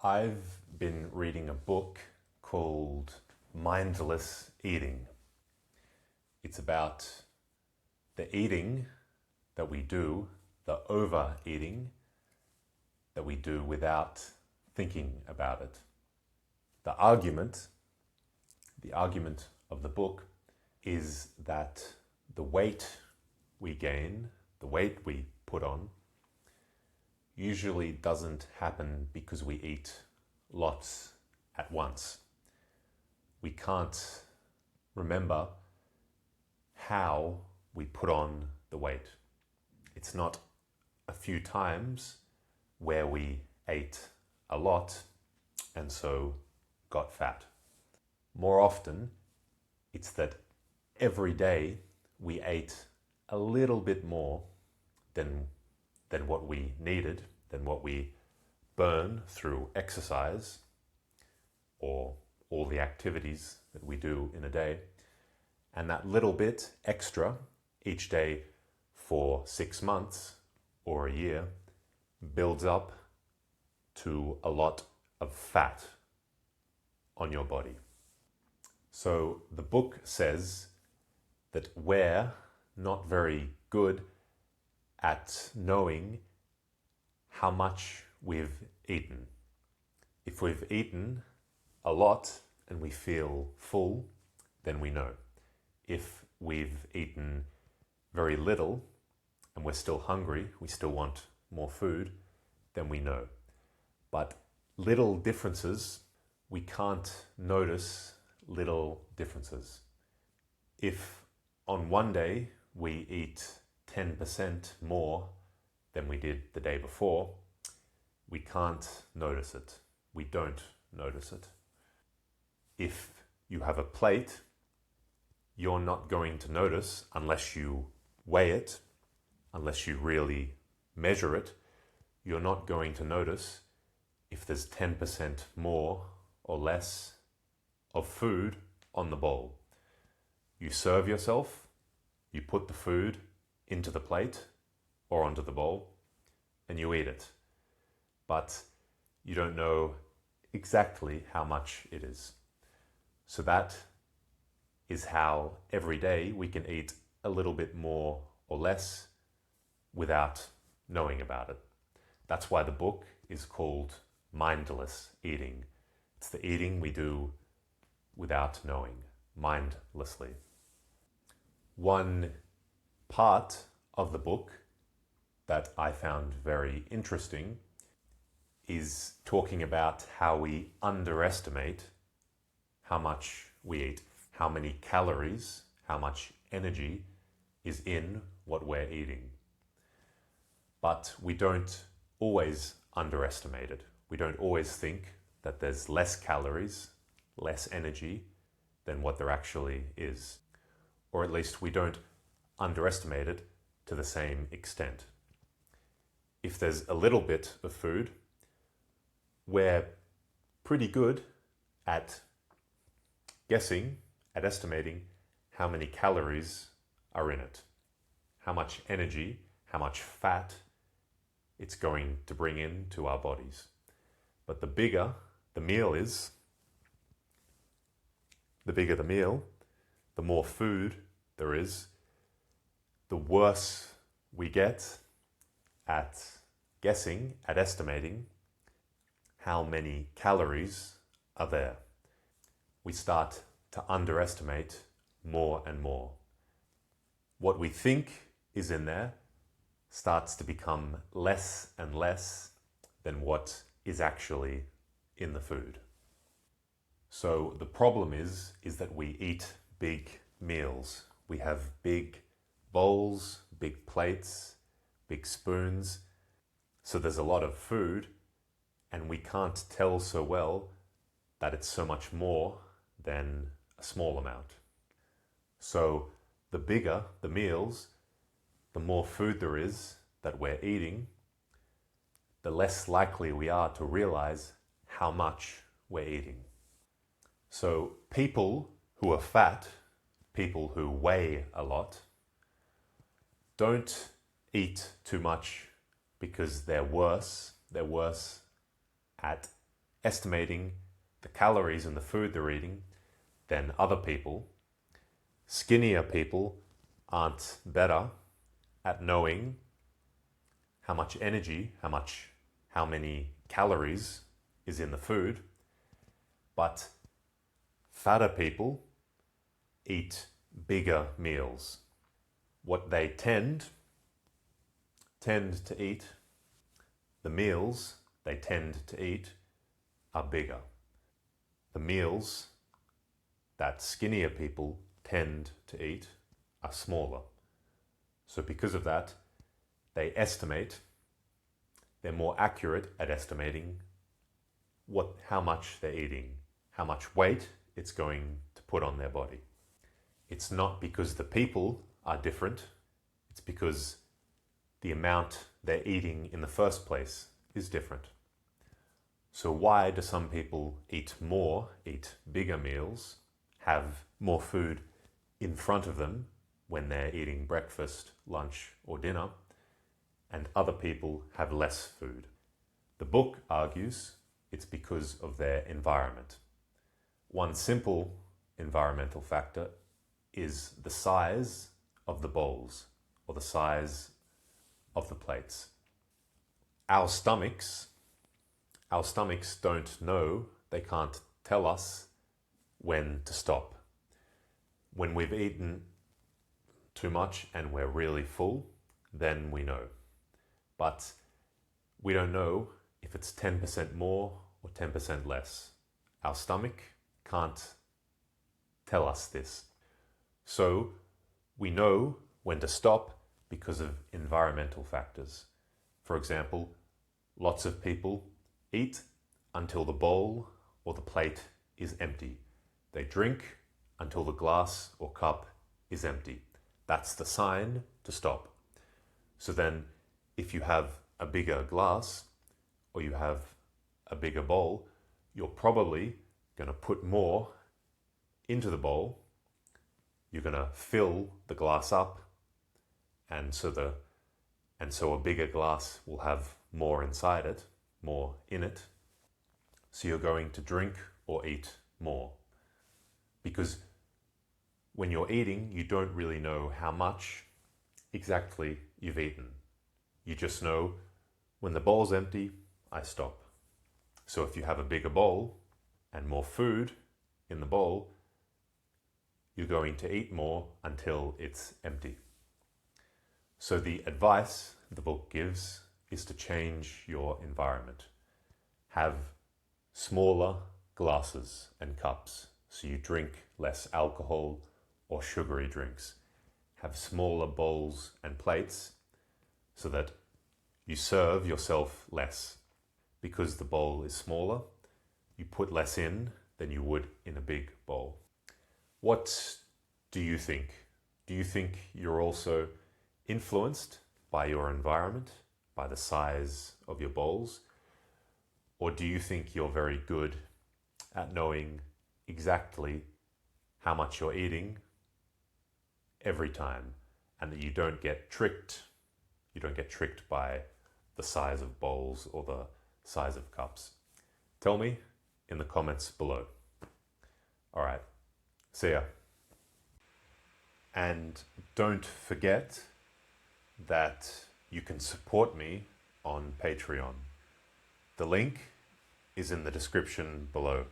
I've been reading a book called Mindless Eating. It's about the eating that we do, the overeating that we do without thinking about it. The argument of the book is that the weight we gain, the weight we put on, usually doesn't happen because we eat lots at once. We can't remember how we put on the weight. It's not a few times where we ate a lot and so got fat. More often, it's that every day we ate a little bit more than what we needed, than what we burn through exercise or all the activities that we do in a day. And that little bit extra each day for 6 months or a year builds up to a lot of fat on your body. So the book says that we're not very good at knowing how much we've eaten. If we've eaten a lot and we feel full, then we know. If we've eaten very little and we're still hungry, we still want more food, then we know. But little differences, we can't notice little differences. If on one day we eat 10% more than we did the day before, we can't notice it. We don't notice it. If you have a plate, you're not going to notice unless you weigh it, unless you really measure it. You're not going to notice if there's 10% more or less of food on the bowl. You serve yourself, you put the food into the plate or onto the bowl, and you eat it. But you don't know exactly how much it is. So that is how every day we can eat a little bit more or less without knowing about it. That's why the book is called Mindless Eating. It's the eating we do without knowing, mindlessly. One part of the book that I found very interesting is talking about how we underestimate how much we eat, how many calories, how much energy is in what we're eating. But we don't always underestimate it. We don't always think that there's less calories, less energy than what there actually is. Or at least we don't underestimate it to the same extent. If there's a little bit of food, we're pretty good at guessing, at estimating how many calories are in it, how much energy, how much fat it's going to bring into our bodies. But the bigger the meal is, the bigger the meal, the more food there is, the worse we get at guessing, at estimating how many calories are there. We start to underestimate more and more. What we think is in there starts to become less and less than what is actually in the food. So the problem is that we eat big meals. We have big bowls, big plates, big spoons. So there's a lot of food, and we can't tell so well that it's so much more than a small amount. So the bigger the meals, the more food there is that we're eating, the less likely we are to realize how much we're eating. So people who are fat, people who weigh a lot, don't eat too much because they're worse at estimating the calories in the food they're eating than other people. Skinnier people aren't better at knowing how much energy, how many calories is in the food, but fatter people eat bigger meals. What they tend to eat, the meals they tend to eat are bigger. The meals that skinnier people tend to eat are smaller. So because of that, they're more accurate at estimating how much they're eating, how much weight it's going to put on their body. It's not because the people are different, it's because the amount they're eating in the first place is different. So why do some people eat bigger meals, have more food in front of them when they're eating breakfast, lunch, or dinner, and other people have less food? The book argues it's because of their environment. One simple environmental factor is the size of the bowls or the size of the plates. Our stomachs don't know, they can't tell us when to stop. When we've eaten too much and we're really full, then we know. But we don't know if it's 10% more or 10% less. Our stomach can't tell us this. So we know when to stop because of environmental factors. For example, lots of people eat until the bowl or the plate is empty. They drink until the glass or cup is empty. That's the sign to stop. So then, if you have a bigger glass or you have a bigger bowl, you're probably going to put more into the bowl. You're going to fill the glass up, and so a bigger glass will have more inside it, more in it. So you're going to drink or eat more. Because when you're eating, you don't really know how much exactly you've eaten. You just know when the bowl's empty, I stop. So if you have a bigger bowl and more food in the bowl, you're going to eat more until it's empty. So the advice the book gives is to change your environment. Have smaller glasses and cups so you drink less alcohol or sugary drinks. Have smaller bowls and plates so that you serve yourself less. Because the bowl is smaller, you put less in than you would in a big bowl. What do you think? Do you think you're also influenced by your environment, by the size of your bowls? Or do you think you're very good at knowing exactly how much you're eating every time, and that you don't get tricked by the size of bowls or the size of cups? Tell me in the comments below. All right, see ya. And don't forget that you can support me on Patreon. The link is in the description below.